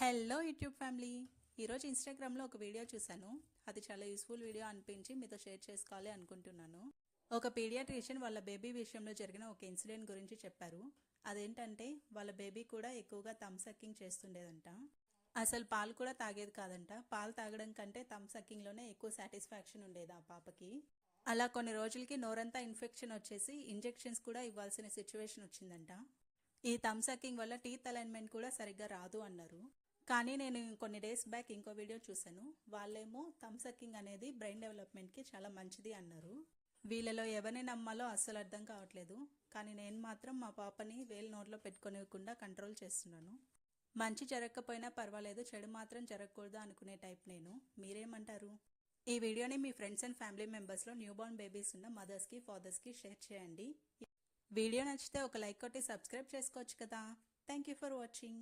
Hello YouTube family. ఈరోజు ఇన్స్టాగ్రామ్లో ఒక వీడియో చూశాను. అది చాలా యూస్ఫుల్ వీడియో అనిపించి మీతో షేర్ చేసుకోవాలి అనుకుంటున్నాను. ఒక పీడియాట్రిషియన్ వాళ్ళ బేబీ విషయంలో జరిగిన ఒక ఇన్సిడెంట్ గురించి చెప్పారు. అదేంటంటే వాళ్ళ బేబీ కూడా ఎక్కువగా థమ్ సక్కింగ్ చేస్తుండేదంట. అసలు పాలు కూడా తాగేది కాదంట. పాలు తాగడం కంటే థమ్ సక్కింగ్లోనే ఎక్కువ సాటిస్ఫాక్షన్ ఉండేది ఆ పాపకి. అలా కొన్ని రోజులకి నోరంతా ఇన్ఫెక్షన్ వచ్చేసి ఇంజెక్షన్స్ కూడా ఇవ్వాల్సిన సిచ్యువేషన్ వచ్చిందంట. ఈ థమ్ సక్కింగ్ వల్ల టీత్ అలైన్మెంట్ కూడా సరిగ్గా రాదు అన్నారు. కానీ నేను కొన్ని డేస్ బ్యాక్ ఇంకో వీడియో చూశాను. వాళ్ళేమో థమ్ సక్కింగ్ అనేది బ్రెయిన్ డెవలప్మెంట్కి చాలా మంచిది అన్నారు. వీళ్ళలో ఎవరిని నమ్మాలో అస్సలు అర్థం కావట్లేదు. కానీ నేను మాత్రం మా పాపని వేలు నోట్లో పెట్టుకోనివ్వకుండా కంట్రోల్ చేస్తున్నాను. మంచి జరగకపోయినా పర్వాలేదు, చెడు మాత్రం జరగకూడదు అనుకునే టైప్ నేను. మీరేమంటారు? ఈ వీడియోని మీ ఫ్రెండ్స్ అండ్ ఫ్యామిలీ మెంబర్స్లో న్యూ బోర్న్ బేబీస్ ఉన్న మదర్స్కి ఫాదర్స్కి షేర్ చేయండి. వీడియో నచ్చితే ఒక లైక్ కొట్టి సబ్స్క్రైబ్ చేసుకోవచ్చు కదా. Thank you for watching.